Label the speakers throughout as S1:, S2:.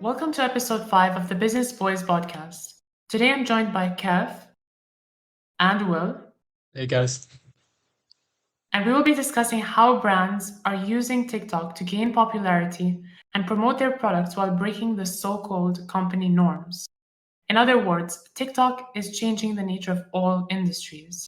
S1: Welcome to episode 5 of the Business Boys podcast. Today I'm joined by Kev and Will,
S2: Hey guys.
S1: and we will be discussing how brands are using TikTok to gain popularity and promote their products while breaking the so called company norms. In other words, TikTok is changing the nature of all industries.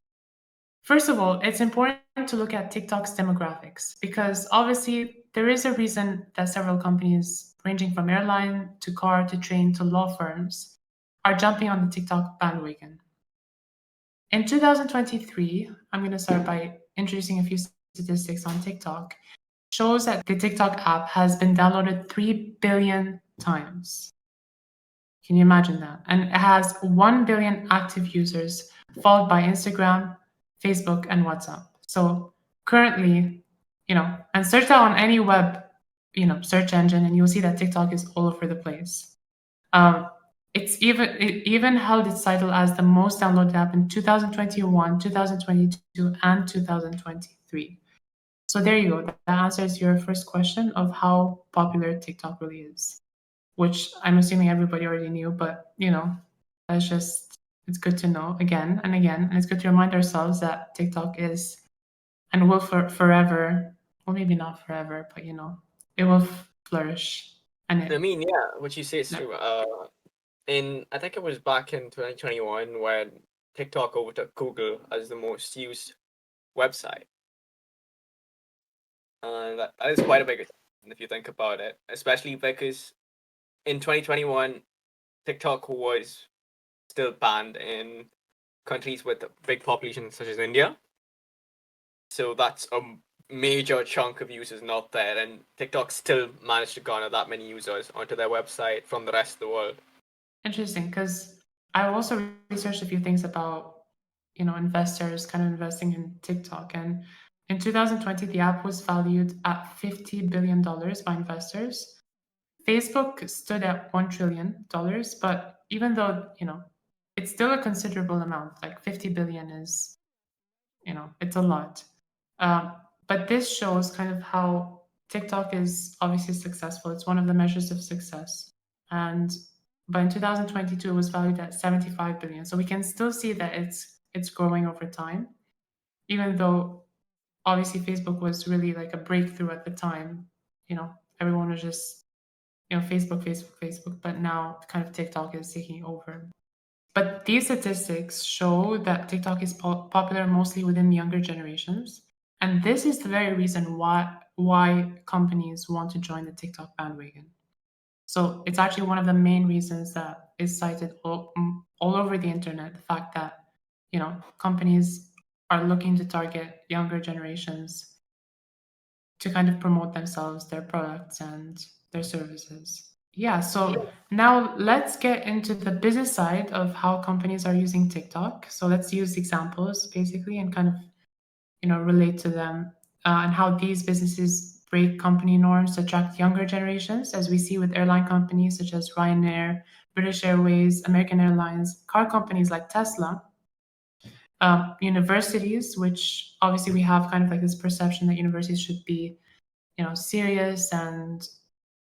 S1: First of all, it's important to look at TikTok's demographics because obviously there is a reason that several companies, ranging from airline to car to train to law firms, are jumping on the TikTok bandwagon. In 2023, I'm going to start by introducing a few statistics on TikTok. Shows that the TikTok app has been downloaded 3 billion times. Can you imagine that? And it has 1 billion active users, followed by Instagram, Facebook, and WhatsApp. So currently, and search that on any web, search engine, and you'll see that TikTok is all over the place. It even held its title as the most downloaded app in 2021, 2022, and 2023. So there you go. That answers your first question of how popular TikTok really is, which I'm assuming everybody already knew, but it's good to know again and again, and it's good to remind ourselves that TikTok is and will forever, well, maybe not forever, but it will flourish. And
S3: what you say is true. I think it was back in 2021 when TikTok overtook Google as the most used website. And that is quite a big if you think about it, especially because in 2021, TikTok was still banned in countries with a big population such as India. So that's a major chunk of users not there, and TikTok still managed to garner that many users onto their website from the rest of the world.
S1: Interesting, because I also researched a few things about investors kind of investing in TikTok, and in 2020 the app was valued at $50 billion by investors. Facebook stood at $1 trillion, but even though it's still a considerable amount, like 50 billion is it's a lot. But this shows kind of how TikTok is obviously successful. It's one of the measures of success, but in 2022 it was valued at 75 billion. So we can still see that it's growing over time, even though obviously Facebook was really like a breakthrough at the time. Everyone was just Facebook, but now kind of TikTok is taking over. But these statistics show that TikTok is popular mostly within younger generations, and this is the very reason why companies want to join the TikTok bandwagon. So it's actually one of the main reasons that is cited all over the internet, the fact that companies are looking to target younger generations to kind of promote themselves, their products, and their services. Yeah, so now let's get into the business side of how companies are using TikTok. So let's use examples basically and kind of relate to them and how these businesses break company norms to attract younger generations, as we see with airline companies such as Ryanair, British Airways, American Airlines, car companies like Tesla, universities, which obviously we have kind of like this perception that universities should be, serious, and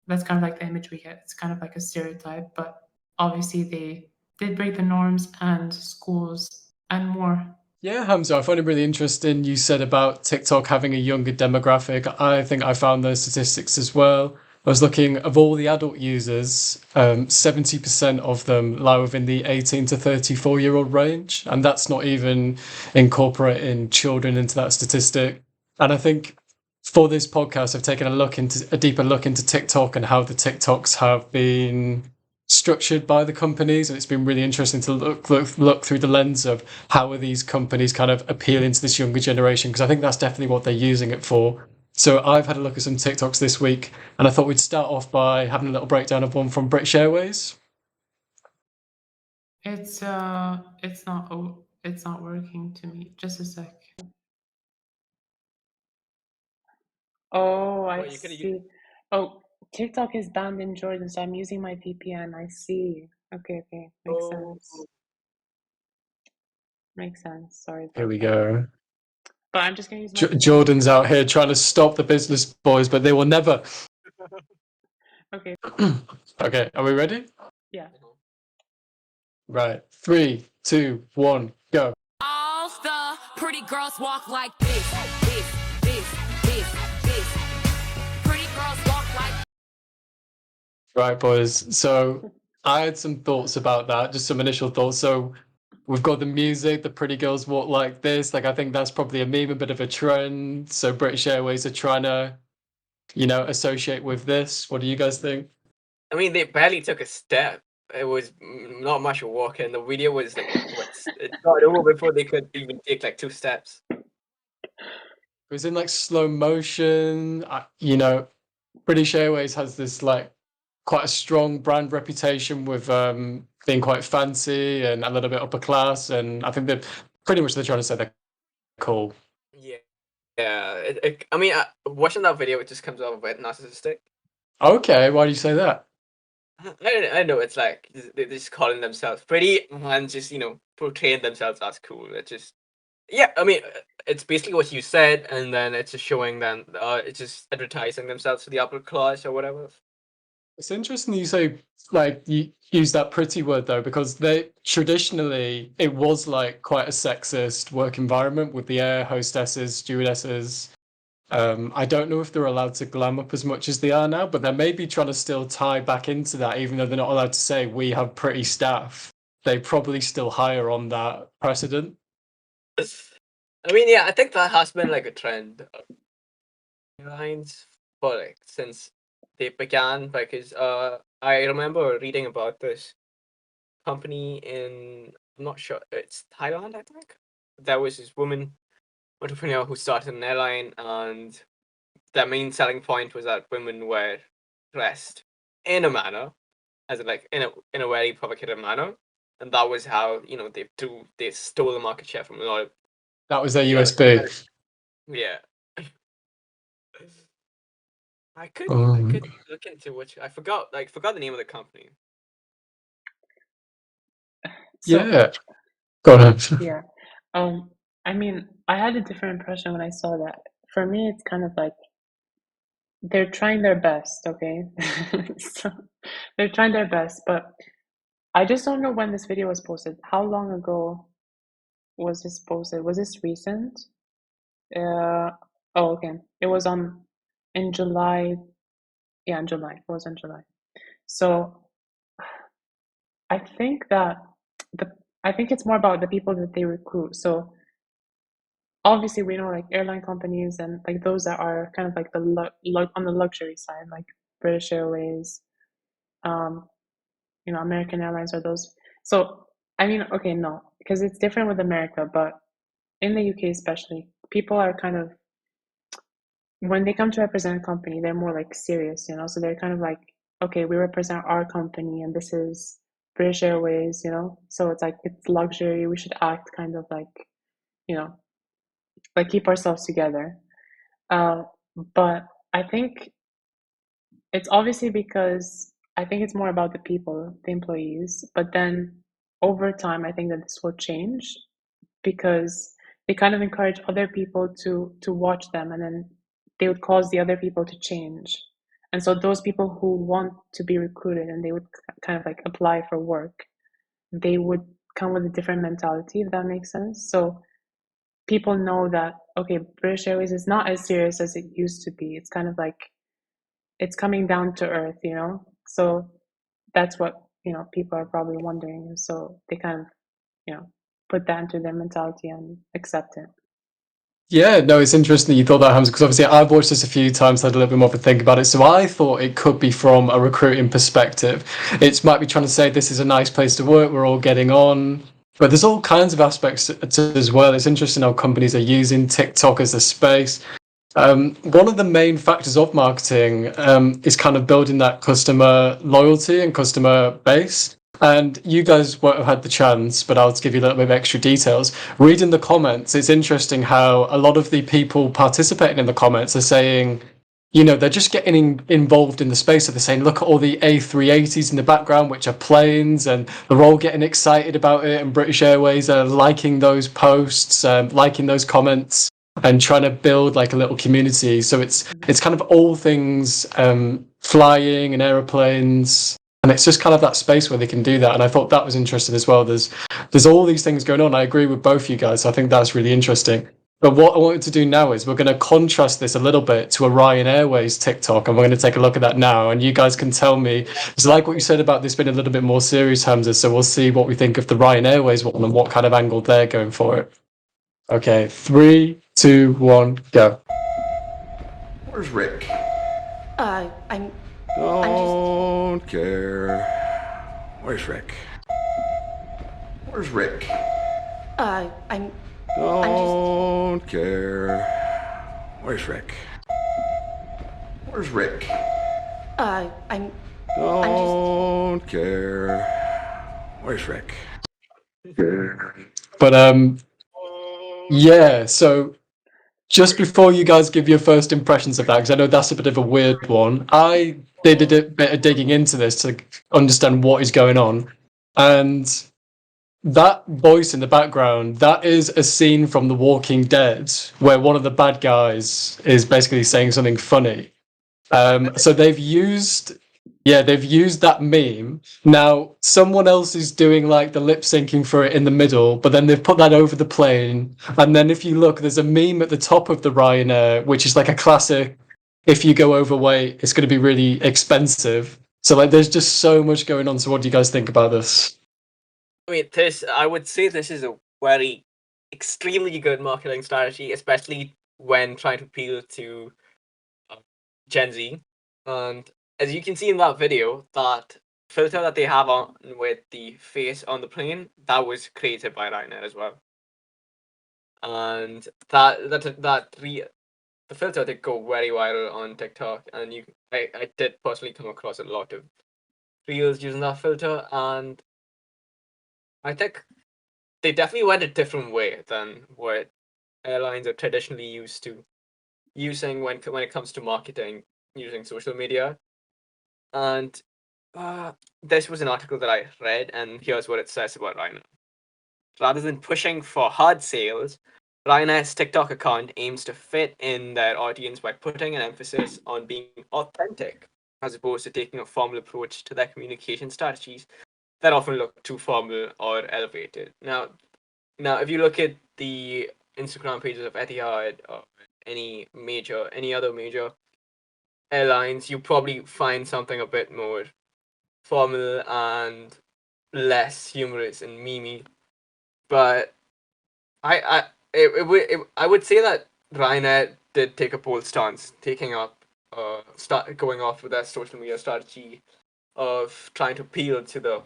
S1: that's kind of like the image we get. It's kind of like a stereotype, but obviously they did break the norms, and schools and more.
S2: Yeah, Hamza, I find it really interesting you said about TikTok having a younger demographic. I think I found those statistics as well. I was looking of all the adult users, 70% of them lie within the 18 to 34-year-old range, and that's not even incorporating children into that statistic. And I think for this podcast, I've taken a deeper look into TikTok and how the TikToks have been structured by the companies, and it's been really interesting to look through the lens of how are these companies kind of appealing to this younger generation, because I think that's definitely what they're using it for. So I've had a look at some TikToks this week, and I thought we'd start off by having a little breakdown of one from British Airways.
S1: It's not working to me. Just a sec. Oh, I see. Oh, TikTok is banned in Jordan, so I'm using my VPN. I see. Okay, makes sense. Makes sense. Sorry about
S2: Here we
S1: that.
S2: go.
S1: But I'm just gonna use my
S2: Jordan's out here trying to stop the business boys, but they will never.
S1: Okay.
S2: Okay, are we ready?
S1: Yeah.
S2: Right. 3, 2, 1, go.
S4: All the pretty girls walk like this, this, this, this, this. Pretty girls walk like.
S2: Right, boys. So I had some thoughts about that, just some initial thoughts. So we've got the music, the pretty girls walk like this. Like, I think that's probably a meme, a bit of a trend. So British Airways are trying to, associate with this. What do you guys think?
S3: I mean, they barely took a step. It was not much of a walk, and the video was like, it got over before they could even take like 2 steps.
S2: It was in like slow motion. British Airways has this like quite a strong brand reputation with being quite fancy and a little bit upper class, and I think they're trying to say they're cool.
S3: Yeah, yeah. I mean, watching that video, it just comes off a bit narcissistic.
S2: Okay, why do you say that?
S3: I know it's like they're just calling themselves pretty and just portraying themselves as cool. It just I mean it's basically what you said, and then it's just showing them it's just advertising themselves to the upper class or whatever.
S2: It's interesting you say like you use that pretty word though, because they traditionally it was like quite a sexist work environment with the air hostesses, stewardesses. I don't know if they're allowed to glam up as much as they are now, but they may be trying to still tie back into that, even though they're not allowed to say we have pretty staff. They probably still hire on that precedent.
S3: I mean, yeah, I think that has been like a trend of airlines for like since they began, because I remember reading about this company in, I'm not sure, it's Thailand, I think. There was this woman entrepreneur who started an airline, and their main selling point was that women were dressed in a manner, as in like in a very provocative manner, and that was how they stole the market share from a lot of
S2: That was their
S3: the other
S2: USP.
S3: competitors. Yeah. I could look into which I forgot the name of the company.
S1: So
S2: Yeah. Go on.
S1: yeah. I mean, I had a different impression when I saw that. For me, it's kind of like they're trying their best, okay? So they're trying their best, but I just don't know when this video was posted. How long ago was this posted? Was this recent? Oh, okay. It was in July. Yeah, in July. It was in July. So I think that I think it's more about the people that they recruit. So obviously we know like airline companies and like those that are kind of like the on the luxury side, like British Airways, American Airlines are those. So I mean, okay, no, because it's different with America, but in the UK especially, people are kind of, when they come to represent a company, they're more like serious, so they're kind of like, okay, we represent our company and this is British Airways, so it's like it's luxury, we should act kind of like, you know like keep ourselves together. But I think it's obviously because I think it's more about the people, the employees, but then over time I think that this will change because they kind of encourage other people to watch them, and then they would cause the other people to change. And so those people who want to be recruited and they would kind of like apply for work, they would come with a different mentality, if that makes sense. So people know that, okay, British Airways is not as serious as it used to be. It's kind of like it's coming down to earth, So that's what, people are probably wondering. So they kind of, put that into their mentality and accept it.
S2: Yeah, no, it's interesting that you thought that, Hamza, because obviously I've watched this a few times, had a little bit more of a think about it. So I thought it could be from a recruiting perspective. It might be trying to say this is a nice place to work, we're all getting on. But there's all kinds of aspects to as well. It's interesting how companies are using TikTok as a space. One of the main factors of marketing is kind of building that customer loyalty and customer base. And you guys won't have had the chance, but I'll just give you a little bit of extra details. Reading the comments, it's interesting how a lot of the people participating in the comments are saying, they're just getting involved in the space. So they're saying, look at all the A380s in the background, which are planes, and they're all getting excited about it. And British Airways are liking those posts, liking those comments, and trying to build like a little community. So it's kind of all things flying and aeroplanes. And it's just kind of that space where they can do that. And I thought that was interesting as well. There's all these things going on. I agree with both you guys. I think that's really interesting. But what I wanted to do now is we're going to contrast this a little bit to a Ryan Airways TikTok, and we're going to take a look at that now. And you guys can tell me, it's like what you said about this being a little bit more serious, Hamza. So we'll see what we think of the Ryan Airways one and what kind of angle they're going for it. Okay, 3, 2, 1, go.
S5: Where's Rick?
S6: I'm
S5: Don't care. Where's Rick? Where's Rick?
S6: I'm
S5: Don't care. Where's Rick? Where's Rick?
S6: I'm
S5: Don't care. Where's Rick?
S2: But yeah, so just before you guys give your first impressions of that, because I know that's a bit of a weird one, I did a bit of digging into this to understand what is going on. And that voice in the background, that is a scene from The Walking Dead where one of the bad guys is basically saying something funny. So they've used that meme. Now someone else is doing like the lip syncing for it in the middle, but then they've put that over the plane. And then if you look, there's a meme at the top of the Ryanair, which is like a classic. If you go overweight, it's going to be really expensive. So like, there's just so much going on. So what do you guys think about this?
S3: I mean, I would say this is a very extremely good marketing strategy, especially when trying to appeal to Gen Z. And as you can see in that video, that filter that they have on with the face on the plane, that was created by Ryanair as well. And the filter did go very viral on TikTok, and I did personally come across a lot of reels using that filter, and I think they definitely went a different way than what airlines are traditionally used to using when it comes to marketing using social media. And this was an article that I read, and here's what it says about Ryanair. Rather than pushing for hard sales, Ryanair's TikTok account aims to fit in their audience by putting an emphasis on being authentic, as opposed to taking a formal approach to their communication strategies that often look too formal or elevated. Now, if you look at the Instagram pages of Etihad or any other major airlines, you probably find something a bit more formal and less humorous and memey. But I would say that Ryanair did take a bold stance, going off with their social media strategy of trying to appeal to the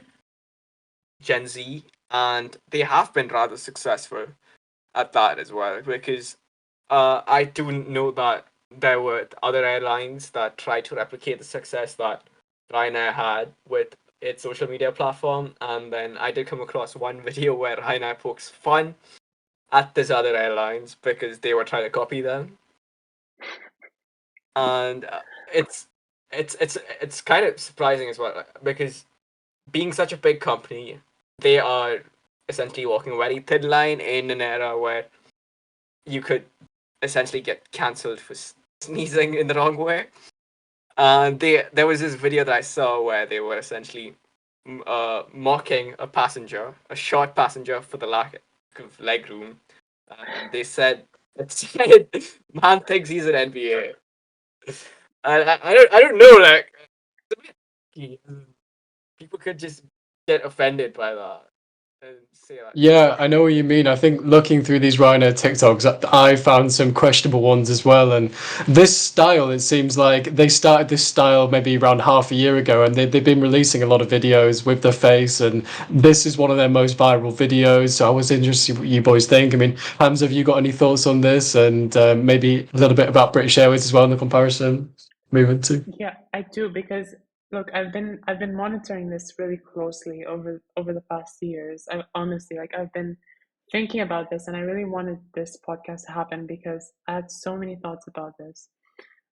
S3: Gen Z, and they have been rather successful at that as well, because I do know that there were other airlines that tried to replicate the success that Ryanair had with its social media platform, and then I did come across one video where Ryanair pokes fun at these other airlines because they were trying to copy them, and it's kind of surprising as well, because being such a big company, they are essentially walking a very thin line in an era where you could essentially get cancelled for sneezing in the wrong way. And there was this video that I saw where they were essentially mocking a short passenger for the lack of leg room. They said, "Man thinks he's an NBA." And I don't know, like, it's a bit people could just get offended by that and say that.
S2: Yeah, I know what you mean. I think looking through these Ryanair TikToks, I found some questionable ones as well. And this style, it seems like they started this style maybe around half a year ago, and they've been releasing a lot of videos with the face. And this is one of their most viral videos. So I was interested what you boys think. I mean, Hamza, have you got any thoughts on this? And maybe a little bit about British Airways as well in the comparison? Moving to.
S1: Yeah, I do, because look, I've been monitoring this really closely over the past years. I honestly, like, I've been thinking about this, and I really wanted this podcast to happen because I had so many thoughts about this.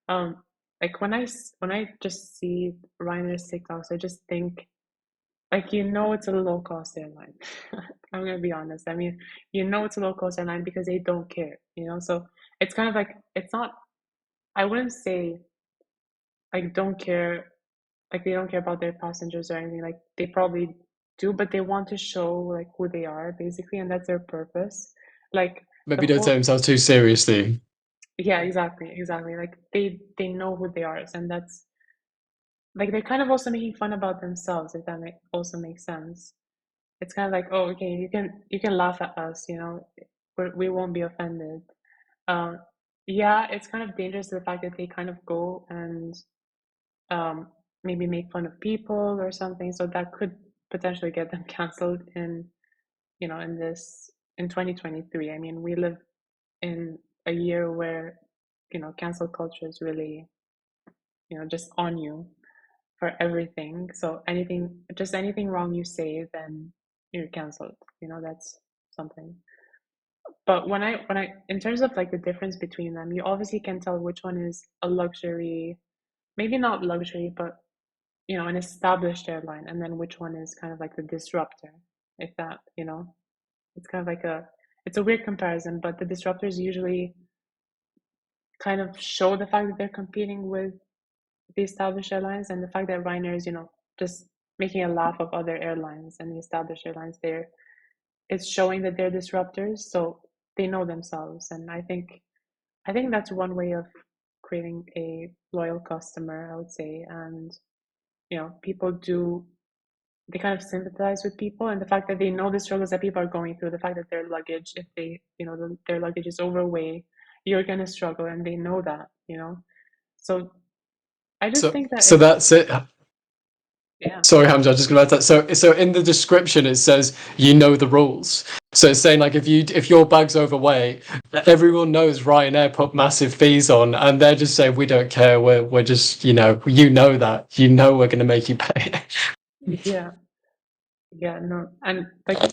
S1: Like when I just see Ryanair's TikToks, I just think, like, it's a low cost airline. I'm gonna be honest. I mean, it's a low cost airline because they don't care. So it's kind of like, it's not. I wouldn't say like don't care like they don't care about their passengers or anything. Like they probably do, but they want to show like who they are basically, and that's their purpose. Like the
S2: Maybe don't take
S1: whole
S2: themselves too seriously.
S1: yeah, exactly. Like they know who they are, and that's like they're kind of also making fun about themselves, if that also makes sense. It's kind of like, oh, okay, you can laugh at us, we won't be offended. Um, yeah, it's kind of dangerous the fact that they kind of go and um, maybe make fun of people or something. So that could potentially get them canceled in 2023. I mean, we live in a year where, cancel culture is really, just on you for everything. So just anything wrong you say, then you're canceled. That's something. But in terms of like the difference between them, you obviously can tell which one is a luxury, maybe not luxury, but an established airline, and then which one is kind of like the disruptor, if that, it's kind of like it's a weird comparison, but the disruptors usually kind of show the fact that they're competing with the established airlines, and the fact that Ryanair is, just making a laugh of other airlines and the established airlines there, it's showing that they're disruptors, so they know themselves. And I think that's one way of creating a loyal customer, I would say. And people they kind of sympathize with people, and the fact that they know the struggles that people are going through, the fact that their luggage, if their luggage is overweight, you're gonna struggle, and they know that. So I just
S2: So
S1: think that
S2: so
S1: it's
S2: that's it.
S1: yeah.
S2: Sorry, Hamza, I'm just gonna add that. So in the description it says you know the rules. So it's saying like if your bag's overweight, everyone knows Ryanair put massive fees on, and they're just saying we don't care. We're just that we're gonna make you pay.
S1: Yeah, yeah, no, and like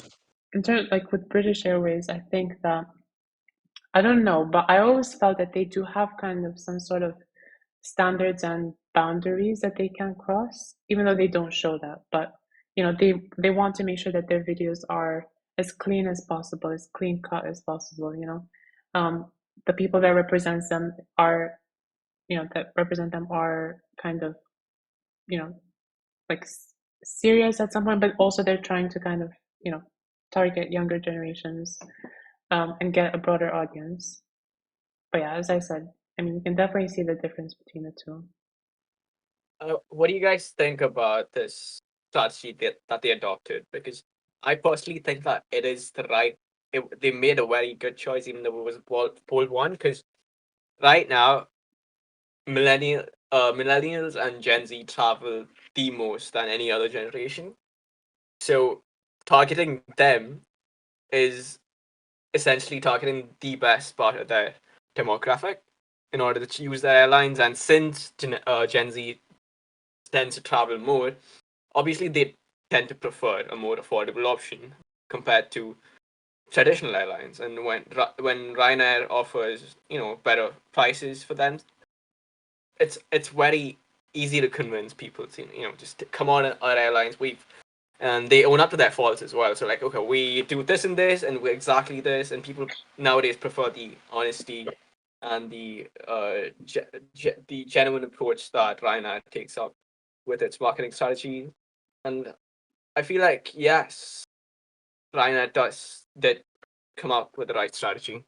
S1: in terms like with British Airways, I think that I don't know, but I always felt that they do have kind of some sort of standards and boundaries that they can cross, even though they don't show that. But they want to make sure that their videos are as clean as possible, as clean cut as possible. The people that represents them are, that represent them are kind of, you know, like serious at some point, but also they're trying to kind of, target younger generations, and get a broader audience. But yeah, as I said, I mean, you can definitely see the difference between the two.
S3: What do you guys think about this strategy that they adopted? Because I personally think that it is the right. They made a very good choice, even though it was a bold one. Because right now, millennials and Gen Z travel the most than any other generation. So targeting them is essentially targeting the best part of their demographic in order to choose their airlines. And since Gen Z tends to travel more, obviously they tend to prefer a more affordable option compared to traditional airlines. And when Ryanair offers better prices for them, it's very easy to convince people to just to come on our airlines. And they own up to their faults as well. So like, okay, we do this and this, and we're exactly this, and people nowadays prefer the honesty and the genuine approach that Ryanair takes up with its marketing strategy. And I feel like yes, Ryanair did come up with the right strategy.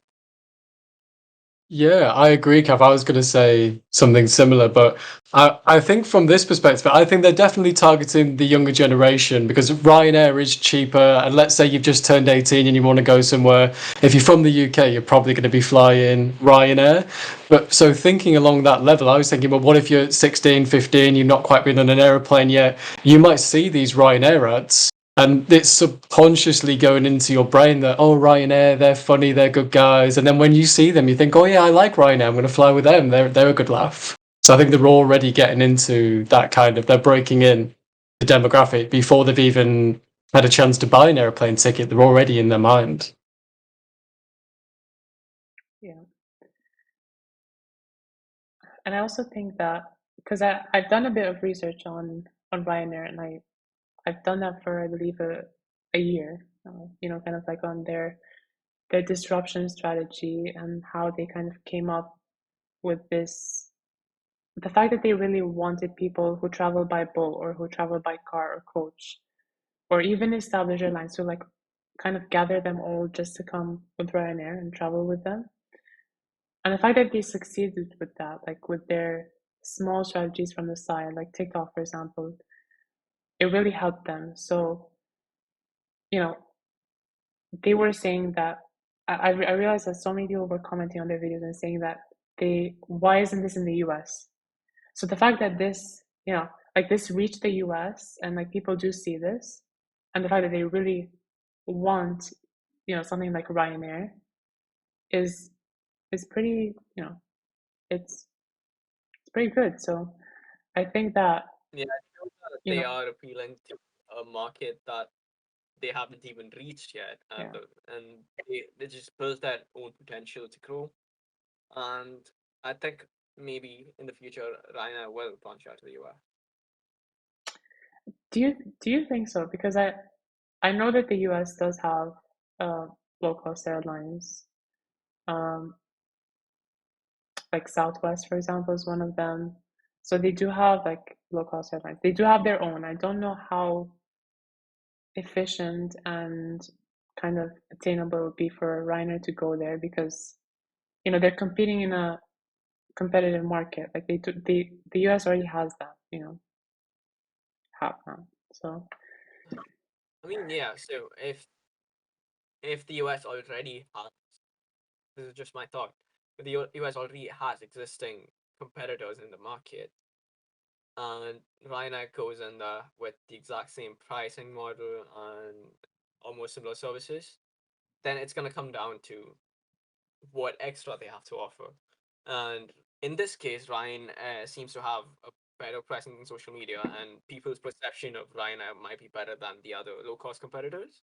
S2: Yeah, I agree, Kav. I was going to say something similar, but I think from this perspective, I think they're definitely targeting the younger generation because Ryanair is cheaper. And let's say you've just turned 18 and you want to go somewhere. If you're from the UK, you're probably going to be flying Ryanair. But so thinking along that level, I was thinking, well, what if you're 16, 15, you've not quite been on an aeroplane yet? You might see these Ryanair ads. And it's subconsciously going into your brain that, oh, Ryanair, they're funny, they're good guys. And then when you see them, you think, oh, yeah, I like Ryanair, I'm going to fly with them. They're a good laugh. So I think they're already getting into that they're breaking in the demographic before they've even had a chance to buy an airplane ticket. They're already in their mind.
S1: Yeah. And I also think that because I've done a bit of research on Ryanair, and I've done that for I believe a year, kind of like on their disruption strategy and how they kind of came up with this the fact that they really wanted people who travel by boat or who travel by car or coach, or even establish airlines to like kind of gather them all just to come with Ryanair and travel with them. And the fact that they succeeded with that, like with their small strategies from the side, like TikTok, for example, it really helped them. So, you know, they were saying that I realized that so many people were commenting on their videos and saying that why isn't this in the US? So the fact that this, like this reached the US and like people do see this, and the fact that they really want, something like Ryanair is pretty, it's pretty good. So I think that,
S3: Yeah, it shows that
S1: you
S3: they
S1: know,
S3: are appealing to a market that they haven't even reached yet,
S1: yeah.
S3: and they just built their own potential to grow. And I think maybe in the future, Ryanair will branch out to the US.
S1: Do you think so? Because I know that the US does have low cost airlines. Um, like Southwest, for example, is one of them. So they do have like low cost airlines. They do have their own. I don't know how efficient and kind of attainable it would be for Ryanair to go there because they're competing in a competitive market. Like the US already has that, have now. So
S3: I mean, yeah. So if the US already has, this is just my thought, but the US already has existing competitors in the market, and Ryanair goes in there with the exact same pricing model and almost similar services, then it's gonna come down to what extra they have to offer. And in this case, Ryan seems to have a better presence in social media, and people's perception of Ryanair might be better than the other low cost competitors.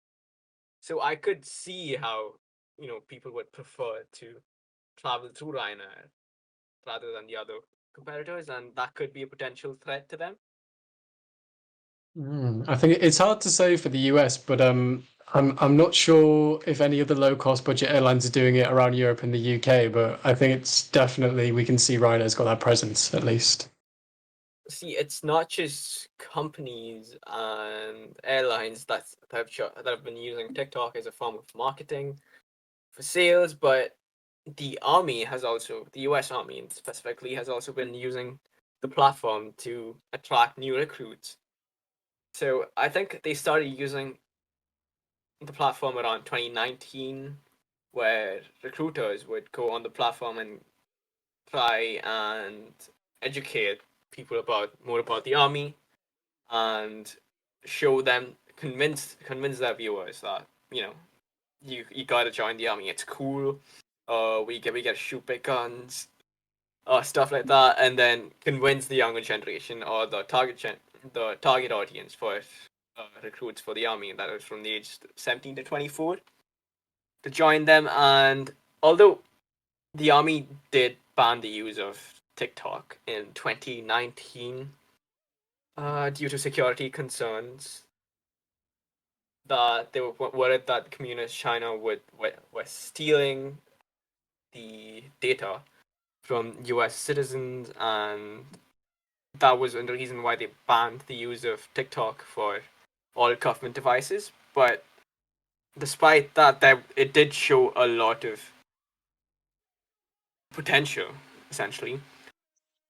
S3: So I could see how people would prefer to travel through Ryanair rather than the other competitors, and that could be a potential threat to them.
S2: I think it's hard to say for the US, but I'm not sure if any of the low cost budget airlines are doing it around Europe and the UK. But I think it's definitely we can see Ryanair's got that presence at least.
S3: See, it's not just companies and airlines that have been using TikTok as a form of marketing for sales, but the US Army specifically, has also been using the platform to attract new recruits. So I think they started using the platform around 2019, where recruiters would go on the platform and try and educate people more about the army and show them convince their viewers that you gotta join the army. It's cool. We get shoot big guns, stuff like that, and then convince the younger generation or the target audience for recruits for the army that is from the age 17 to 24 to join them. And although the army did ban the use of TikTok in 2019 due to security concerns, that they were worried that communist China were stealing the data from US citizens, and that was the reason why they banned the use of TikTok for all government devices. But despite that, it did show a lot of potential, essentially.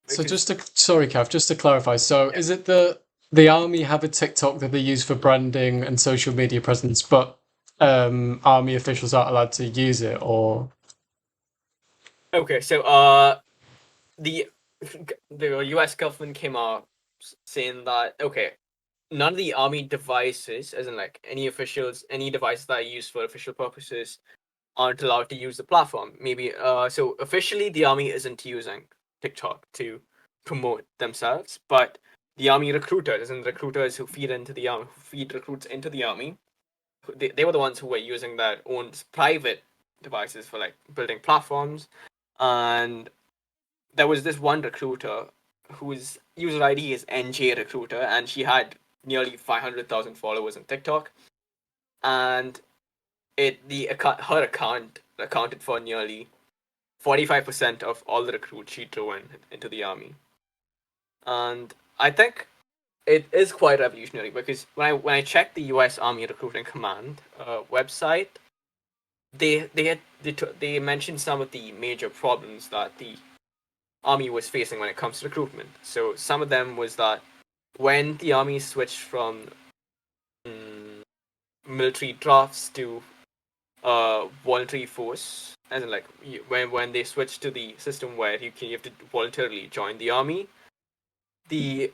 S2: So
S3: Because
S2: sorry, Kav, just to clarify, so
S3: yeah,
S2: is it the army have a TikTok that they use for branding and social media presence, but army officials aren't allowed to use it, or
S3: okay, so the US government came out saying that okay, none of the army devices, as in like any devices that are used for official purposes, aren't allowed to use the platform. Maybe so officially the army isn't using TikTok to promote themselves, but the army recruiters and recruiters who feed recruits into the army, they were the ones who were using their own private devices for like building platforms. And there was this one recruiter whose user ID is NJ Recruiter, and she had nearly 500,000 followers on TikTok, and her account accounted for nearly 45% of all the recruits she drew into the army. and I think it is quite revolutionary because when I checked the U.S. Army Recruiting Command website, they mentioned some of the major problems that the army was facing when it comes to recruitment. So some of them was that when the army switched from mm, military drafts to voluntary force, as in like when they switched to the system where you have to voluntarily join the army, the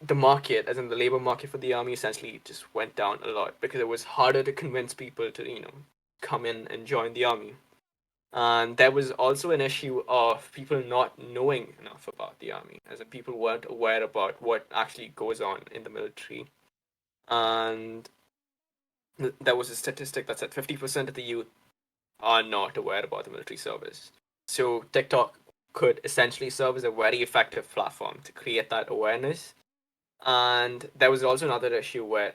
S3: the market, as in the labor market for the army, essentially just went down a lot because it was harder to convince people to come in and join the army. And there was also an issue of people not knowing enough about the army, as in people weren't aware about what actually goes on in the military. And there was a statistic that said 50% of the youth are not aware about the military service. So TikTok could essentially serve as a very effective platform to create that awareness. And there was also another issue where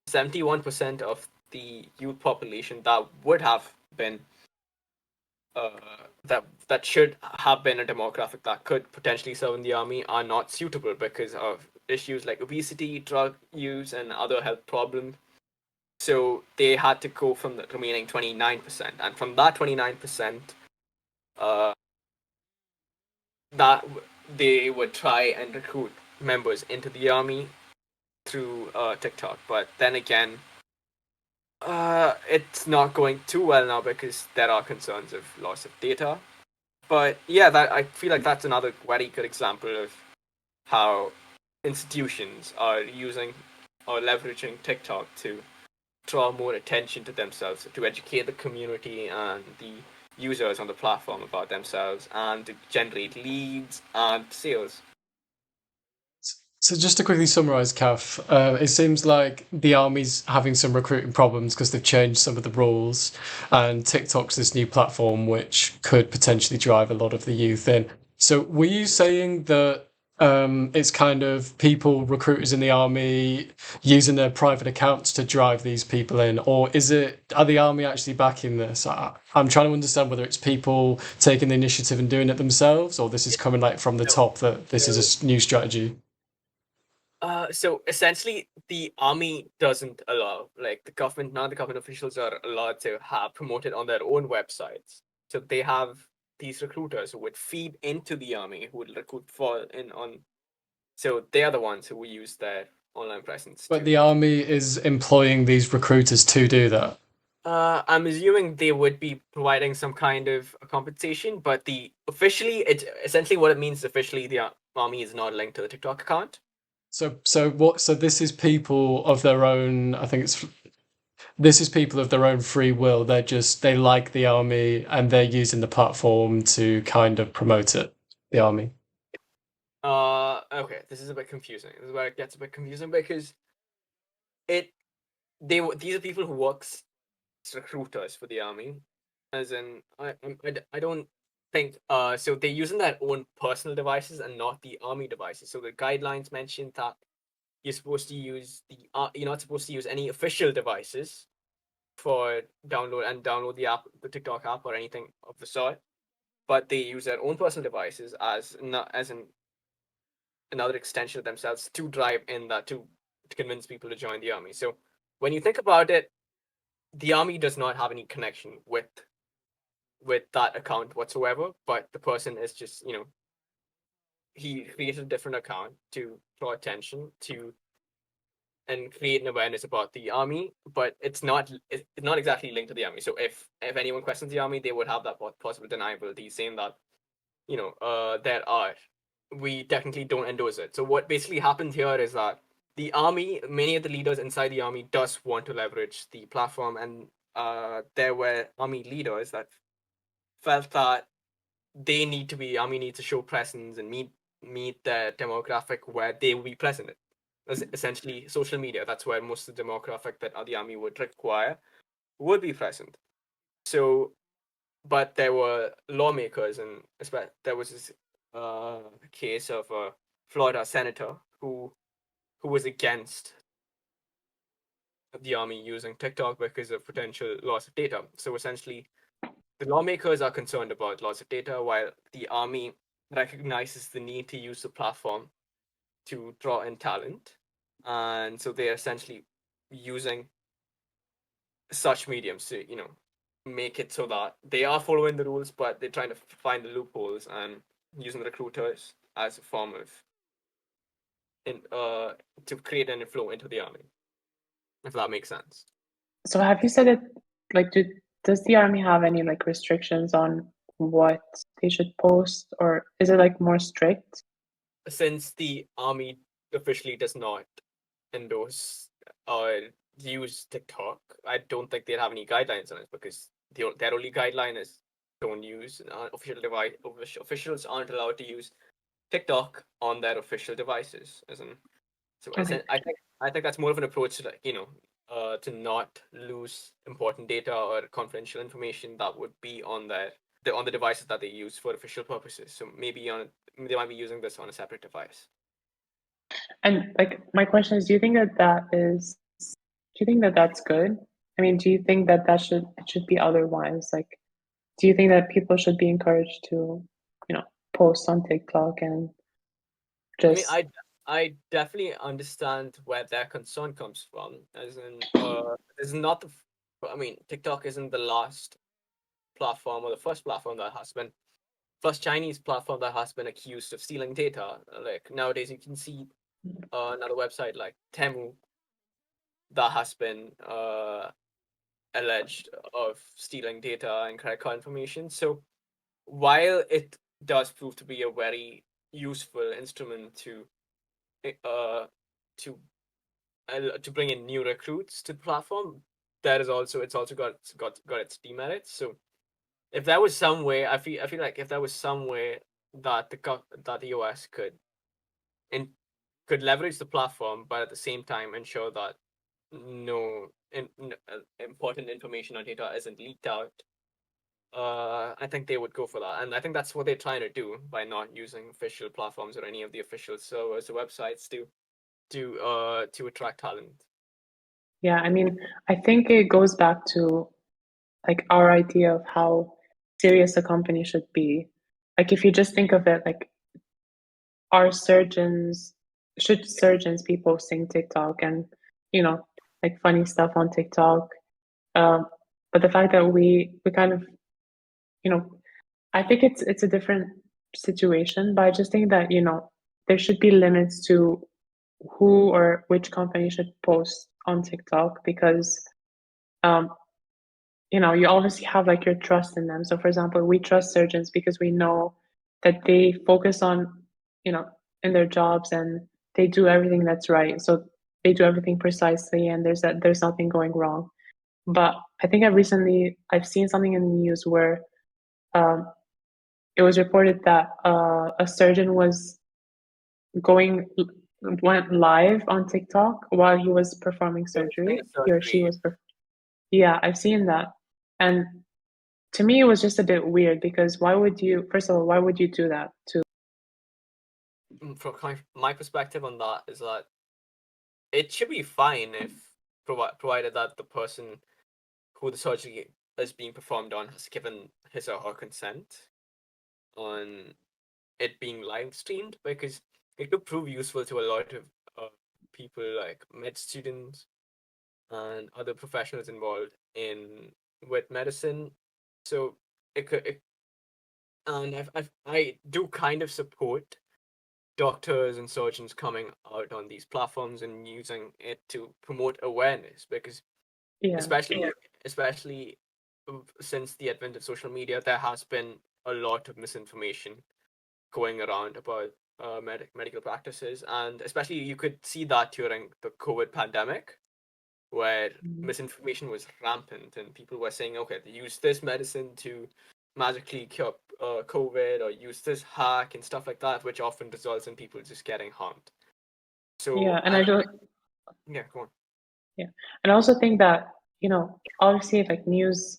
S3: 71% of the youth population that would have been uh, that should have been a demographic that could potentially serve in the army are not suitable because of issues like obesity, drug use, and other health problems. So they had to go from the remaining 29%, and from that 29%, uh, that they would try and recruit members into the army through TikTok. But then again, it's not going too well now because there are concerns of loss of data. But yeah, that I feel like that's another very good example of how institutions are using or leveraging TikTok to draw more attention to themselves, to educate the community and the users on the platform about themselves, and to generate leads and sales.
S2: So just to quickly summarize, Kath, it seems like the army's having some recruiting problems because they've changed some of the rules, and TikTok's this new platform which could potentially drive a lot of the youth in. So were you saying that it's kind of people, recruiters in the army, using their private accounts to drive these people in, or are the army actually backing this? I'm trying to understand whether it's people taking the initiative and doing it themselves, or this is coming like from the top that this is a new strategy.
S3: So essentially, the army doesn't allow, like the government, none of the government officials are allowed to have promoted on their own websites. So they have these recruiters who would feed into the army, who would recruit for in on. So they are the ones who will use their online presence
S2: But
S3: to.
S2: the army is employing these recruiters to do that.
S3: I'm assuming they would be providing some kind of a compensation, but the officially, it essentially what it means officially, the army is not linked to the TikTok account.
S2: So this is people of their own, I think this is people of their own free will. They like the army and they're using the platform to kind of promote it, the army.
S3: Okay, this is a bit confusing. This is where it gets a bit confusing because it these are people who works as recruiters for the army, as in I don't think so they're using their own personal devices and not the army devices. So the guidelines mentioned that you're supposed to use you're not supposed to use any official devices for download the app, the TikTok app, or anything of the sort. But they use their own personal devices as not as another extension of themselves to drive in that to convince people to join the army. So when you think about it, the army does not have any connection with that account whatsoever. But the person is just he created a different account to draw attention to and create an awareness about the army, but it's not exactly linked to the army. So if anyone questions the army, they would have that possible deniability, saying that there are we technically don't endorse it. So what basically happened here is that the army, many of the leaders inside the army, does want to leverage the platform, and there were army leaders that felt that army needs to show presence and meet the demographic where they will be present. Essentially social media. That's where most of the demographic that the army would require would be present. So, but there were lawmakers, and there was this case of a Florida senator who was against the army using TikTok because of potential loss of data. So essentially, the lawmakers are concerned about loss of data, while the army recognizes the need to use the platform to draw in talent, and so they're essentially using such mediums to make it so that they are following the rules, but they're trying to find the loopholes and using recruiters as a form of to create an inflow into the army, if that makes sense.
S1: So have you said it like does the army have any like restrictions on what they should post, or is it like more strict?
S3: Since the army officially does not endorse or use TikTok, I don't think they'd have any guidelines on it, because their only guideline is don't use official device. Officials aren't allowed to use TikTok on their official devices, as in. So
S1: Okay.
S3: I think that's more of an approach to to not lose important data or confidential information that would be on the devices that they use for official purposes. So maybe they might be using this on a separate device.
S1: And like my question is, do you think that that's good? I mean, do you think that it should be otherwise? Like, do you think that people should be encouraged to, post on TikTok and just
S3: I definitely understand where their concern comes from. As in, this is not I mean, TikTok isn't the last platform or the first platform that has been first Chinese platform that has been accused of stealing data. Like nowadays, you can see another website like Temu that has been alleged of stealing data and credit card information. So while it does prove to be a very useful instrument uh to to bring in new recruits to the platform, it's also got its demerits. So if there was some way, I feel like if there was some way that the US could leverage the platform, but at the same time ensure that no important information or data isn't leaked out, I think they would go for that, and I think that's what they're trying to do by not using official platforms or any of the official servers or websites to attract talent.
S1: yeah, I mean, I think it goes back to like our idea of how serious a company should be. Like if you just think of it, like should surgeons be posting TikTok and like funny stuff on TikTok? But the fact that we kind of I think it's a different situation, but I just think that there should be limits to who or which company should post on TikTok, because um, you obviously have like your trust in them. So for example, we trust surgeons because we know that they focus on, in their jobs, and they do everything that's right. So they do everything precisely, and there's nothing going wrong. But I think I've seen something in the news where um, it was reported that a surgeon went live on TikTok while he was performing surgery. He or she was, yeah, I've seen that, and to me, it was just a bit weird because first of all, why would you do that to?
S3: From my perspective on that is that it should be fine if provided that the person who the surgery is being performed on has given his or her consent on it being live streamed, because it could prove useful to a lot of people like med students and other professionals involved with medicine. So and I do kind of support doctors and surgeons coming out on these platforms and using it to promote awareness, because
S1: Yeah,
S3: especially since the advent of social media, there has been a lot of misinformation going around about medical practices, and especially you could see that during the COVID pandemic, where misinformation was rampant and people were saying, okay, they use this medicine to magically cure COVID, or use this hack and stuff like that, which often results in people just getting harmed. So
S1: yeah, and I don't.
S3: Yeah, go on.
S1: Yeah, and I also think that obviously, like news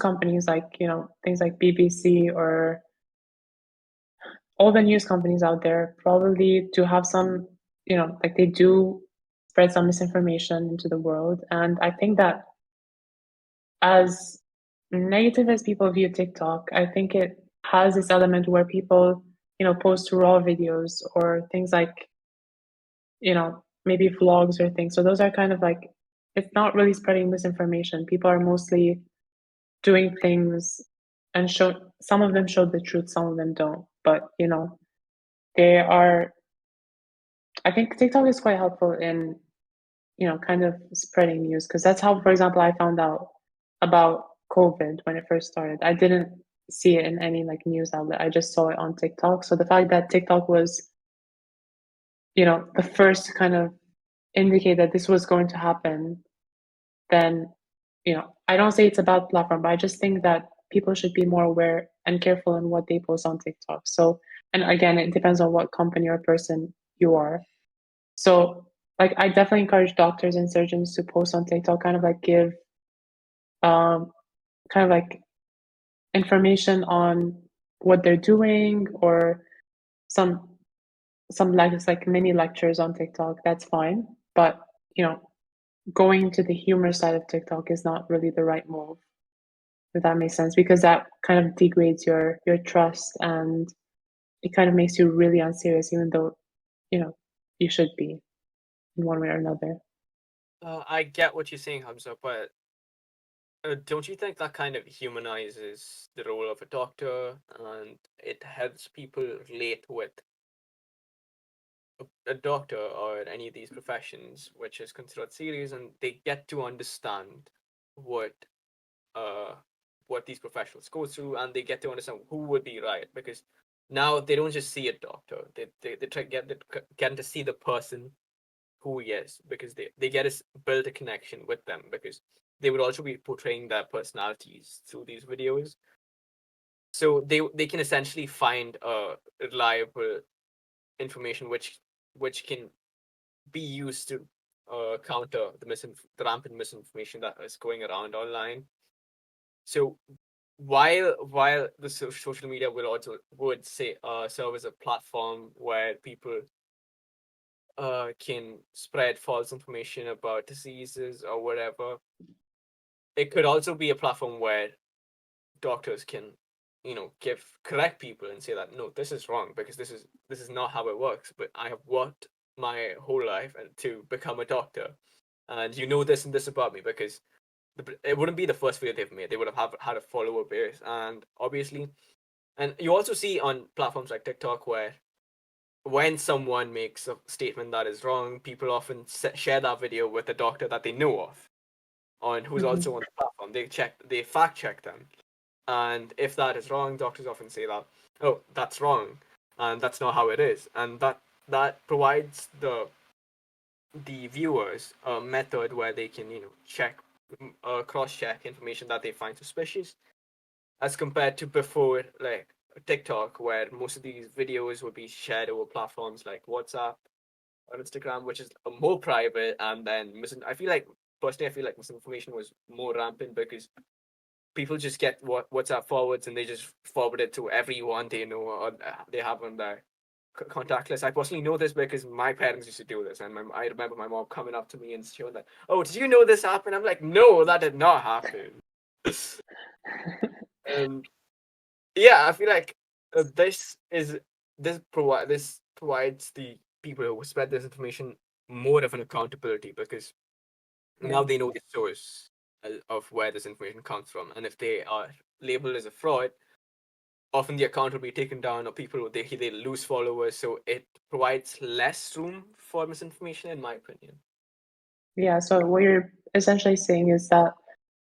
S1: companies, like things like BBC or all the news companies out there probably do have some, like they do spread some misinformation into the world. And I think that as negative as people view TikTok, I think it has this element where people post raw videos or things like, maybe vlogs or things. So those are kind of like, it's not really spreading misinformation. People are mostly doing things and some of them show the truth, some of them don't. But, they are, I think TikTok is quite helpful in, kind of spreading news because that's how, for example, I found out about COVID when it first started. I didn't see it in any like news outlet. I just saw it on TikTok. So the fact that TikTok was, the first to kind of indicate that this was going to happen, then, I don't say it's a bad platform, but I just think that people should be more aware and careful in what they post on TikTok. So, and again, it depends on what company or person you are. So, like, I definitely encourage doctors and surgeons to post on TikTok, kind of like give, kind of like information on what they're doing or some like mini lectures on TikTok. That's fine, but going to the humor side of TikTok is not really the right move, if that makes sense, because that kind of degrades your trust and it kind of makes you really unserious, even though you should be in one way or another.
S3: I get what you're saying, Hamza, but don't you think that kind of humanizes the role of a doctor and it helps people relate with a doctor or any of these professions, which is considered serious, and they get to understand what uh what these professionals go through, and they get to understand who would be right because now they don't just see a doctor; they try get to see the person who he is because they get to build a connection with them because they would also be portraying their personalities through these videos. So they can essentially find reliable information which can be used to counter the rampant misinformation that is going around online. So while the social media would say serve as a platform where people can spread false information about diseases or whatever, it could also be a platform where doctors can give correct people and say that no, this is wrong because this is not how it works, but I have worked my whole life to become a doctor, and this and this about me because it wouldn't be the first video they've made. They would have had a follower base, and obviously, and you also see on platforms like TikTok where when someone makes a statement that is wrong, people often share that video with a doctor that they know of, on who's also on the platform. They fact check them, and if that is wrong, doctors often say that, oh, that's wrong, and that's not how it is, and that provides the viewers a method where they can check cross check information that they find suspicious, as compared to before, like TikTok, where most of these videos would be shared over platforms like WhatsApp or Instagram, which is more private. And then I feel like misinformation was more rampant because people just get WhatsApp forwards and they just forward it to everyone they know or they have on their contact list. I personally know this because my parents used to do this, and I remember my mom coming up to me and showing that, "Oh, did you know this happened?" I'm like, "No, that did not happen." And yeah, I feel like this provides the people who spread this information more of an accountability because now they know the source of where this information comes from, and if they are labeled as a fraud, often the account will be taken down, or people they lose followers. So it provides less room for misinformation, in my opinion.
S1: Yeah, so what you're essentially saying is that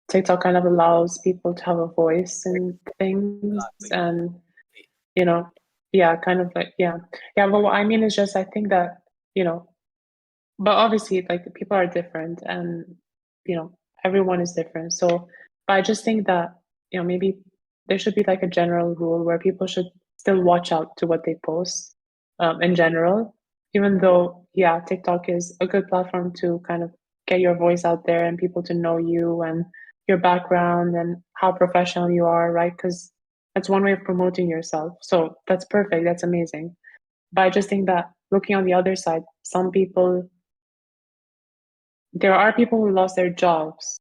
S1: TikTok kind of allows people to have a voice in things and, yeah, kind of like, yeah. Yeah, but what I mean is just, I think that, but obviously, like, people are different and, everyone is different. So, but I just think that, maybe there should be like a general rule where people should still watch out to what they post, in general, even though, yeah, TikTok is a good platform to kind of get your voice out there and people to know you and your background and how professional you are, right? Because that's one way of promoting yourself. So that's perfect. That's amazing. But I just think that looking on the other side, there are people who lost their jobs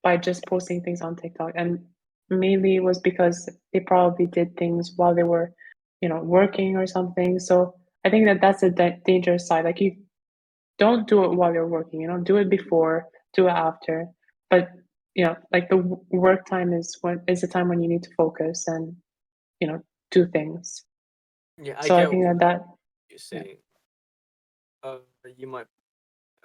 S1: by just posting things on TikTok. And mainly it was because they probably did things while they were working or something. So I think that that's a dangerous side. Like, you don't do it while you're working. Do it before, do it after. But like, the work time is the time when you need to focus and do things.
S3: Yeah, I
S1: So I
S3: get
S1: think
S3: what
S1: that
S3: you're
S1: yeah.
S3: saying. You might.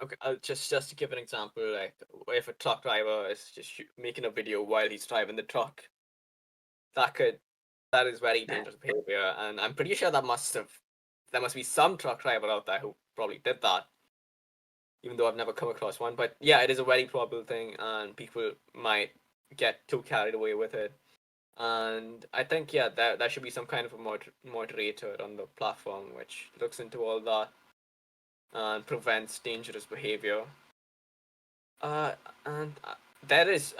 S3: Okay, I'll just to give an example, like if a truck driver is just making a video while he's driving the truck, that is very dangerous behavior, and I'm pretty sure there must be some truck driver out there who probably did that, even though I've never come across one. But yeah, it is a very probable thing, and people might get too carried away with it. And I think there should be some kind of a moderator on the platform which looks into all that and prevents dangerous behavior. And there is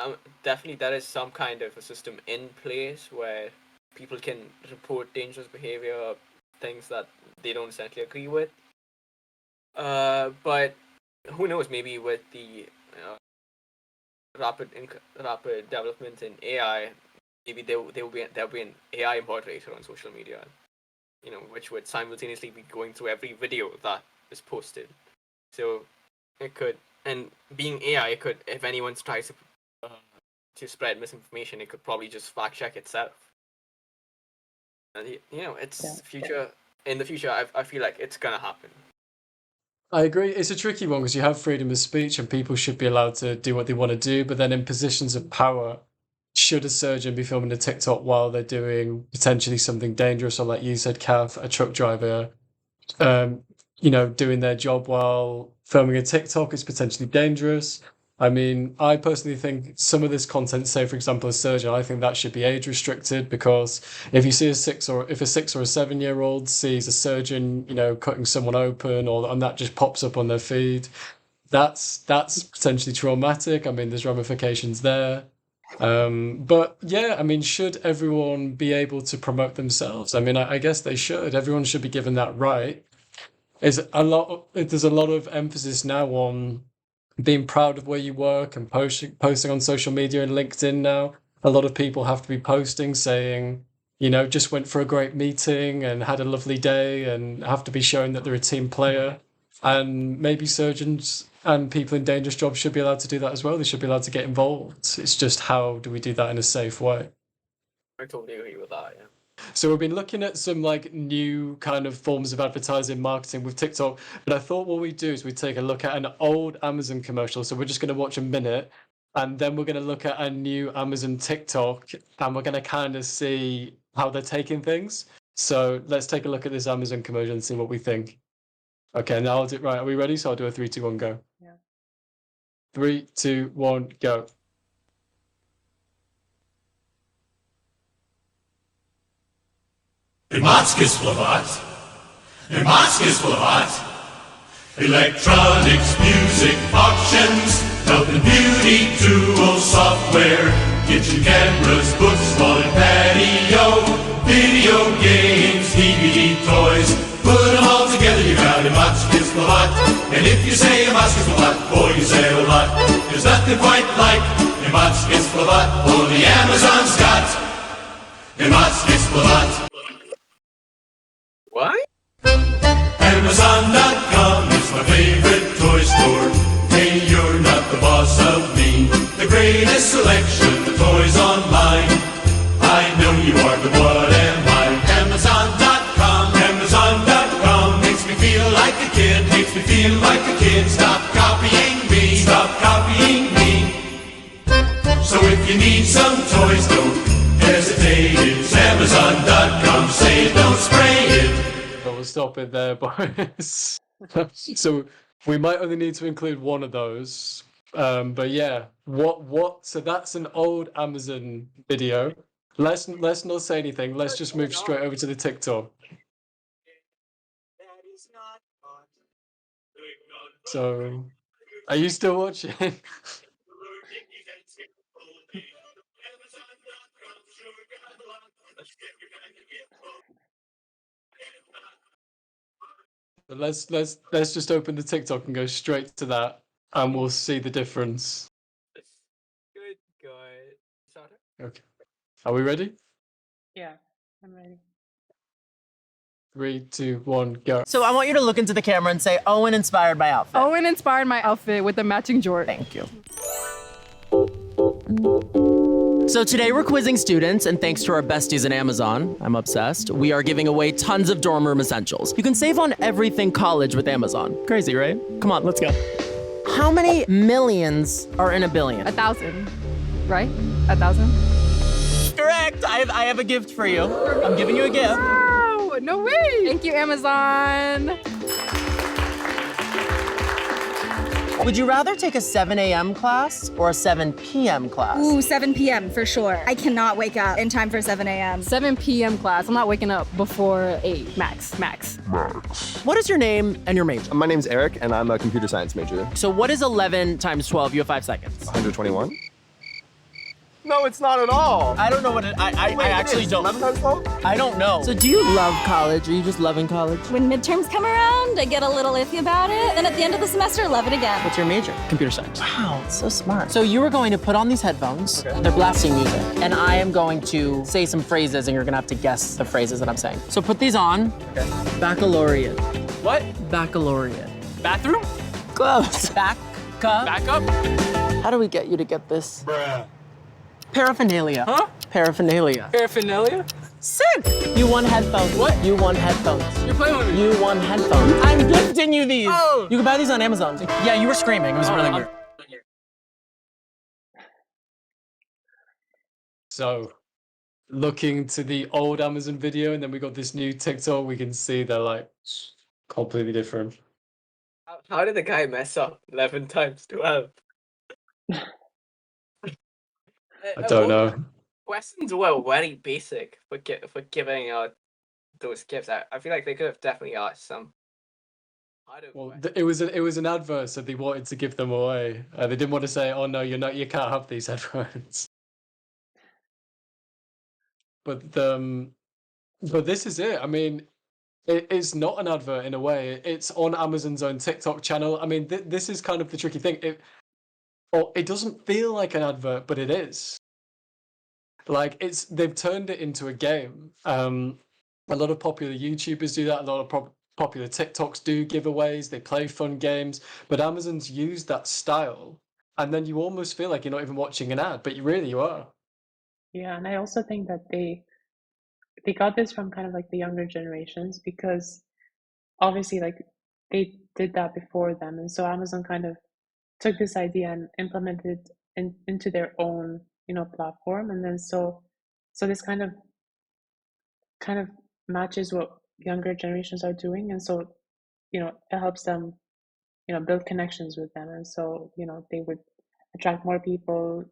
S3: definitely some kind of a system in place where people can report dangerous behavior, things that they don't essentially agree with. But who knows? Maybe with the rapid development in AI, maybe there'll be an AI moderator on social media, which would simultaneously be going through every video that is posted. So it could, and being AI, it could, if anyone tries to spread misinformation, it could probably just fact check itself. And it's future. In the future, I feel like it's gonna happen.
S2: I agree. It's a tricky one because you have freedom of speech and people should be allowed to do what they want to do. But then in positions of power, should a surgeon be filming a TikTok while they're doing potentially something dangerous, or like you said, Cav, a truck driver, doing their job while filming a TikTok is potentially dangerous. I mean, I personally think some of this content, say for example, a surgeon, I think that should be age restricted, because if you see a 6 or a 7-year-old sees a surgeon, cutting someone open, and that just pops up on their feed, that's potentially traumatic. I mean, there's ramifications there. But yeah, I mean, should everyone be able to promote themselves? I mean, I guess they should. Everyone should be given that right. There's a lot of emphasis now on being proud of where you work and posting on social media and LinkedIn now. A lot of people have to be posting saying, just went for a great meeting and had a lovely day, and have to be showing that they're a team player. And maybe surgeons and people in dangerous jobs should be allowed to do that as well. They should be allowed to get involved. It's just, how do we do that in a safe way?
S3: I totally agree with that. Yeah.
S2: So we've been looking at some like new kind of forms of advertising marketing with TikTok, but I thought what we'd do is we'd take a look at an old Amazon commercial. So we're just going to watch a minute, and then we're going to look at a new Amazon TikTok, and we're going to kind of see how they're taking things. So let's take a look at this Amazon commercial and see what we think. Okay, now I'll do it right. Are we ready? So I'll do a 3, 2, 1, go.
S1: Yeah.
S2: 3, 2, 1, go.
S7: Electronics, music, auctions, health and beauty, tools, software, kitchen cameras, books, lawn and patio, video games, DVD, toys. Put them all together, you got Imatskis Lovat. And if you say Imatskis Lovat, boy, you say a lot. There's nothing quite like Imatskis Lovat, only Amazon's got Imatskis Lovat.
S3: What?
S7: Amazon.com is my favorite toy store. Hey, you're not the boss of me. The greatest selection of toys online. I know you are, but what am I? Amazon.com, Amazon.com makes me feel like a kid. Makes me feel like a kid. Stop copying me. Stop copying me. So if you need some toys, don't hesitate. It's Amazon.com. Say it, don't spray it.
S2: But we'll stop it there, boys. So we might only need to include one of those. But yeah, what? So that's an old Amazon video. Let's not say anything. Let's just move straight over to the TikTok. So, are you still watching? Let's just open the TikTok and go straight to that, and we'll see the difference.
S3: Good God. Starter?
S2: Okay. Are we ready?
S1: Yeah, I'm ready.
S2: 3, 2, 1, go.
S8: So I want you to look into the camera and say, Owen inspired my outfit.
S9: Owen inspired my outfit with the matching Jordan.
S8: Thank you. So today we're quizzing students, and thanks to our besties at Amazon, I'm obsessed, we are giving away tons of dorm room essentials. You can save on everything college with Amazon. Crazy, right? Come on, let's go. How many millions are in a billion?
S9: 1,000, right? 1,000?
S8: Correct! I have a gift for you. I'm giving you a gift.
S9: Wow, no way! Thank you, Amazon.
S8: Would you rather take a 7 a.m. class or a 7 p.m. class?
S10: Ooh, 7 p.m. for sure. I cannot wake up in time for 7 a.m.
S9: 7 p.m. class. I'm not waking up before 8, max.
S8: What is your name and your major?
S11: My name's Eric, and I'm a computer science major.
S8: So what is 11 times 12? You have 5 seconds.
S11: 121? No, it's not at all.
S8: I don't know what I actually don't.
S11: 11 times 12?
S8: I don't know. So do you love college? Are you just loving college?
S10: When midterms come around, I get a little iffy about it. And at the end of the semester, love it again.
S8: What's your major? Computer science. Wow, so smart. So you are going to put on these headphones. Okay. They're blasting music. And I am going to say some phrases, and you're gonna have to guess the phrases that I'm saying. So put these on.
S11: Okay.
S8: Baccalaureate.
S2: What?
S8: Baccalaureate.
S2: Bathroom?
S8: Close. Back up.
S2: Back up?
S8: How do we get you to get this?
S2: Bruh.
S8: Paraphernalia.
S2: Huh?
S8: Paraphernalia.
S2: Paraphernalia?
S8: Sick! You won headphones.
S2: What?
S8: You won headphones.
S2: You're playing with me.
S8: You won headphones. I'm gifting you these.
S2: Oh.
S8: You can buy these on Amazon. Yeah, you were screaming. It was really weird.
S2: So, looking to the old Amazon video, and then we got this new TikTok, we can see they're like completely different.
S3: How did the guy mess up 11 times 12?
S2: I don't know.
S3: Questions were very basic for giving out those gifts. I feel like they could have definitely asked some.
S2: Well, it was an advert, so they wanted to give them away. They didn't want to say, "Oh no, you can't have these headphones." But this is it. I mean, it's not an advert in a way. It's on Amazon's own TikTok channel. I mean, this is kind of the tricky thing. It doesn't feel like an advert, but it is. Like they've turned it into a game. A lot of popular YouTubers do that. A lot of popular TikToks do giveaways. They play fun games. But Amazon's used that style, and then you almost feel like you're not even watching an ad, but you are.
S1: Yeah, and I also think that they got this from kind of like the younger generations, because obviously like they did that before them, and so Amazon kind of took this idea and implemented it into their own platform, and then so this kind of matches what younger generations are doing, and so it helps them build connections with them, and so they would attract more people,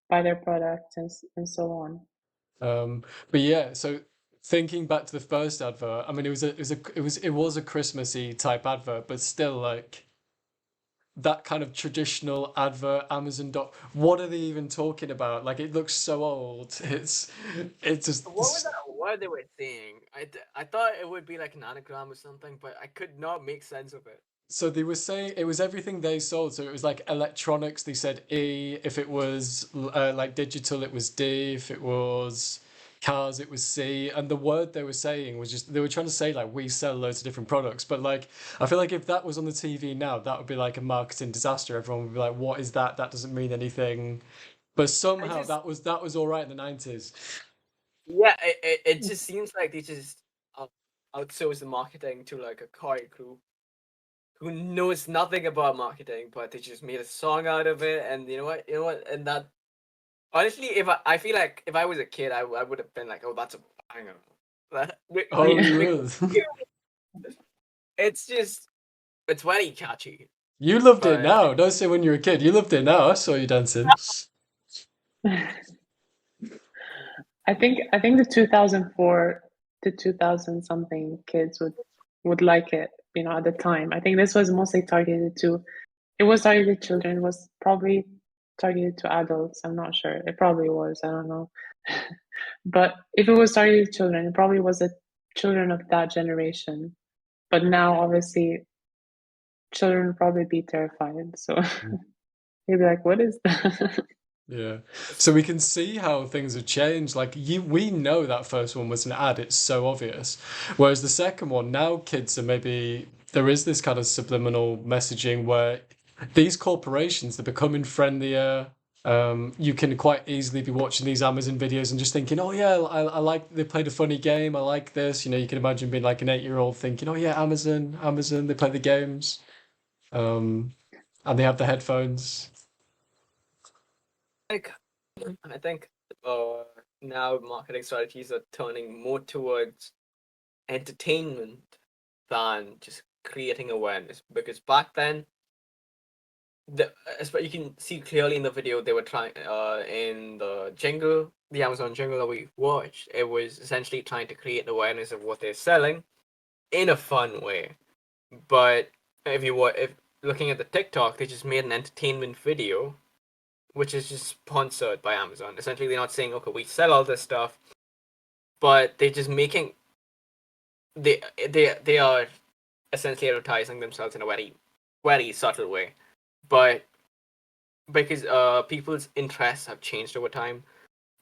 S1: buy their products, and so on.
S2: But yeah, so thinking back to the first advert, I mean, it was a Christmassy type advert, but still like that kind of traditional advert. What are they even talking about? Like, it looks so old. It's just.
S3: What was that word they were saying? I thought it would be like an anagram or something, but I could not make sense of it.
S2: So they were saying it was everything they sold. So it was like electronics, they said E. If it was like digital, it was D. If it was cars, it was C. And the word they were saying was just, they were trying to say like, we sell loads of different products. But like, I feel like if that was on the TV now, that would be like a marketing disaster. Everyone would be like, what is that? That doesn't mean anything. But somehow that was all right in the 90s.
S3: Yeah, it just seems like they just outsource the marketing to like a car crew who knows nothing about marketing, but they just made a song out of it. And you know what, and that, honestly, I feel like if I was a kid, I would have been like, oh, that's a banger. It's very catchy.
S2: You loved it now. Don't say when you were a kid. You loved it now. I saw you dancing.
S1: I think the 2004 to 2000 something kids would like it, at the time. I think this was mostly targeted to children. It was probably targeted to adults. I'm not sure. It probably was. I don't know. But if it was targeted to children, it probably was the children of that generation. But now, obviously, children would probably be terrified. So they'd be like, what is that?
S2: Yeah. So we can see how things have changed. Like we know that first one was an ad, it's so obvious. Whereas the second one, now kids are maybe there is this kind of subliminal messaging where these corporations, they're becoming friendlier. You can quite easily be watching these Amazon videos and just thinking, oh yeah, I like they played a funny game, I like this. You can imagine being like an 8-year-old thinking, oh yeah, Amazon, they play the games. And they have the headphones.
S3: Like, I think now marketing strategies are turning more towards entertainment than just creating awareness. Because back then, you can see clearly in the video they were trying in the jingle, the Amazon jingle that we watched. It was essentially trying to create awareness of what they're selling in a fun way. But if looking at the TikTok, they just made an entertainment video, which is just sponsored by Amazon. Essentially, they're not saying, okay, we sell all this stuff, but they're just making they are essentially advertising themselves in a very, very subtle way. But because people's interests have changed over time,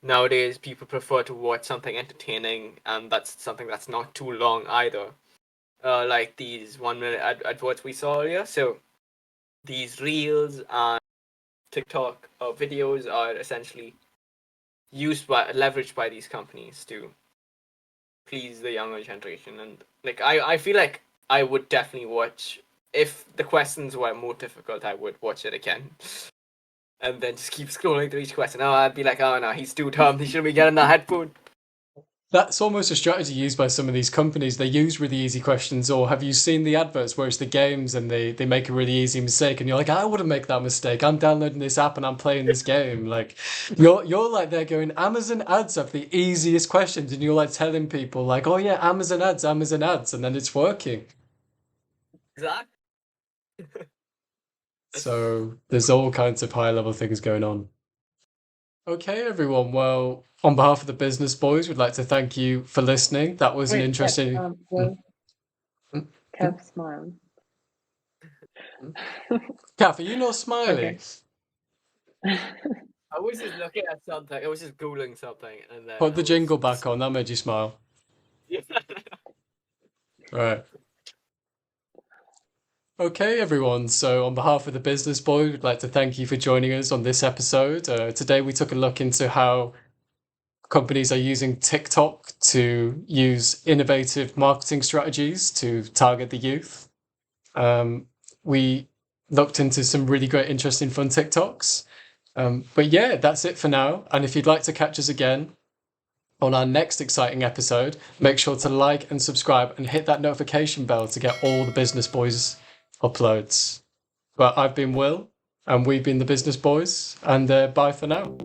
S3: nowadays people prefer to watch something entertaining, and that's something that's not too long either. Like these 1 minute adverts we saw earlier. So these reels and TikTok videos are essentially leveraged by these companies to please the younger generation. And like I feel like I would definitely watch, if the questions were more difficult, I would watch it again. And then just keep scrolling through each question. Oh, I'd be like, oh no, he's too dumb. He shouldn't be getting that headphone.
S2: That's almost a strategy used by some of these companies. They use really easy questions, or have you seen the adverts where it's the games and they make a really easy mistake and you're like, I wouldn't make that mistake. I'm downloading this app and I'm playing this game. Like you're like they're going, Amazon ads have the easiest questions, and you're like telling people like, oh yeah, Amazon ads, and then it's working.
S3: Exactly.
S2: So there's all kinds of high level things going on. Okay, everyone. Well, on behalf of the business boys, we'd like to thank you for listening. That was an interesting.
S12: Kev smile.
S2: Kath, are you not smiling?
S3: I was just looking at something. I was just googling something, and then
S2: Put the jingle back on. That made you smile.
S3: Yeah.
S2: Right. Okay, everyone. So, on behalf of the business boys, we'd like to thank you for joining us on this episode. Today, we took a look into how companies are using TikTok to use innovative marketing strategies to target the youth. We looked into some really great, interesting, fun TikToks. But yeah, that's it for now. And if you'd like to catch us again on our next exciting episode, make sure to like and subscribe and hit that notification bell to get all the Business Boys uploads. But I've been Will, and we've been the Business Boys, and bye for now.